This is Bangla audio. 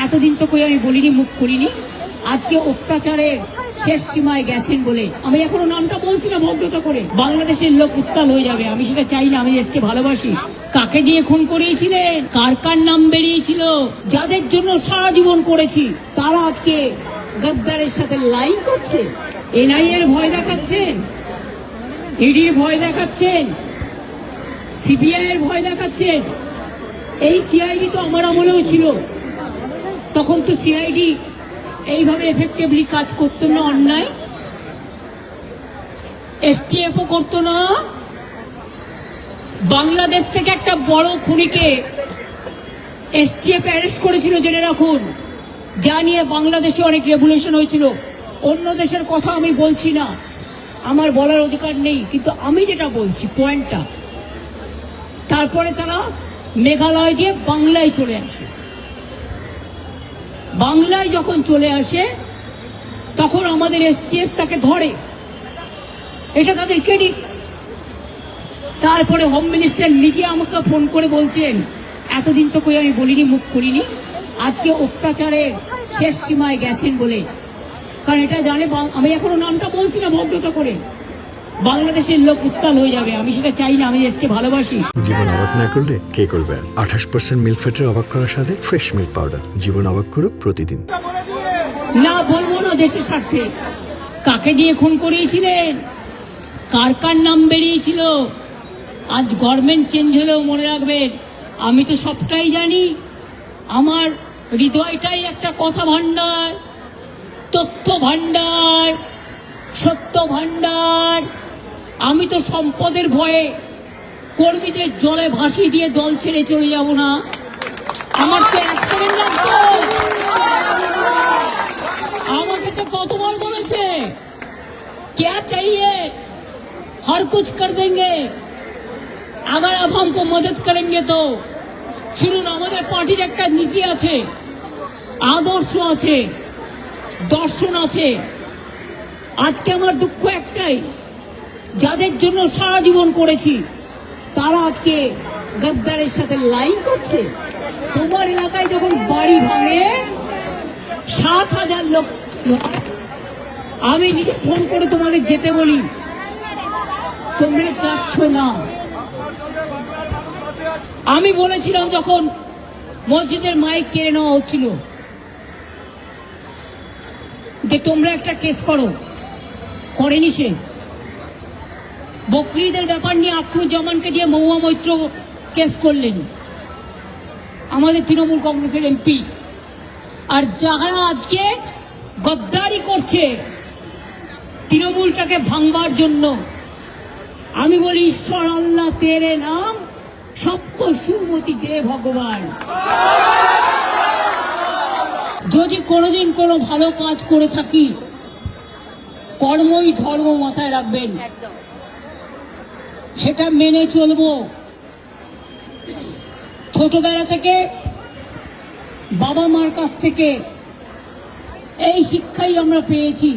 এতদিন তো কই আমি বলিনি, মুখ করিনি। আজকে অত্যাচারের শেষ সীমায় গেছেন বলে আমি এখনো নামটা বলছি না, ভদ্রতা করে। বাংলাদেশের লোক উত্তাল হয়ে যাবে, আমি সেটা চাই না। আমি দেশকে ভালোবাসি। কাকে দিয়ে খুন করিয়েছিলেন, কার কার নাম বেরিয়েছিল, যাদের জন্য সারা জীবন করেছি, তারা আজকে গদ্দারের সাথে লাইন করছে। এনআইএ এর ভয় দেখাচ্ছেন, ইডির ভয় দেখাচ্ছেন, সিবিআই এর ভয় দেখাচ্ছেন। এই সিআইডি তো আমার আমলেও ছিল, তখন তো সিআইডি এইভাবে এফেক্টিভলি কাজ করতো না, অন্যায় এসটিএফও করতো না। বাংলাদেশ থেকে একটা বড় খুনিকে এসটিএফ অ্যারেস্ট করেছিল, জেনে রাখুন। যা নিয়ে বাংলাদেশে অনেক রেভুলেশন হয়েছিল। অন্য দেশের কথা আমি বলছি না, আমার বলার অধিকার নেই, কিন্তু আমি যেটা বলছি পয়েন্টটা। তারপরে তারা মেঘালয় দিয়ে বাংলায় চলে আসে। বাংলায় যখন চলে আসে তখন আমাদের এসটিএফ তাকে ধরে, এটা তাদের ক্রেডিট। তারপরে হোম মিনিস্টার নিজে আমাকে ফোন করে বলছেন, এতদিন তো কই আমি বলিনি, মুখ করিনি, আজকে অত্যাচারের শেষ সীমায় গেছেন বলে। কারণ এটা জানে, আমি এখনো নামটা বলছি না, ভদ্রতা করে। বাংলাদেশের লোক উত্তাল হয়ে যাবে, আমি সেটা চাই না। আমি দেশকে ভালোবাসি। জীবন অবাক না করলে কে করবে? 28% মিল্ক ফ্যাটের অবাক করার সাথে ফ্রেশ মিল্ক পাউডার। জীবন অবাক করুক প্রতিদিন। না বলবো না দেশের স্বার্থে। কাকে দিয়ে খুন করিয়েছিলেন, কার কার নাম বেরিয়েছিল, আজ গভর্নমেন্ট চেঞ্জ হলেও মনে রাখবেন, আমি তো সবটাই জানি। আমার হৃদয়টাই একটা কথা ভান্ডার, তথ্য ভান্ডার, সত্য ভান্ডার। আমি তো সম্পদের ভয়ে কর্মীদের জলে ভাসিয়ে দিয়ে দল ছেড়ে চলে যাব না। আমার তো অ্যাক্সিডেন্ট লাগতো। আমাকে তো কতবার বলেছে, क्या चाहिए हर कुछ कर देंगे अगर आप हमको मदद करेंगे तो। শুনুন, আমাদের পার্টির একটা নীতি আছে, আদর্শ আছে, দর্শন আছে। আজকে আমার দুঃখ একটাই, যাদের জন্য সারা জীবন করেছি তারা আজকে গদ্দারের সাথে লাইন করছে। তোমার এলাকায় যখন বাড়ি ভাঙে 7,000 লোক, আমি নিজে ফোন করে তোমাদের যেতে বলি, তোমরা যাচ্ছ না। আমি বলেছিলাম যখন মসজিদের মাইক কেড়ে নেওয়া হচ্ছিল যে তোমরা একটা কেস করো, করেনি সে। বকরিদের ব্যাপার নিয়ে আখরুজ্জামানকে দিয়ে মহুয়া মৈত্র কেস করলেন, আমাদের তৃণমূল কংগ্রেসের এমপি। আর যারা আজকে গদ্দারি করছে তৃণমূলটাকে ভাঙবার জন্য, আমি বলি ঈশ্বর আল্লাহ তেরে নাম সবকো সুমতি দে ভগবান। যদি কোনোদিন কোনো ভালো কাজ করে থাকি, কর্মই ধর্ম মাথায় রাখবেন, সেটা মেনে চলবো। ছোটবেলা থেকে বাবা মার কাছ থেকে এই শিক্ষাই আমরা পেয়েছি।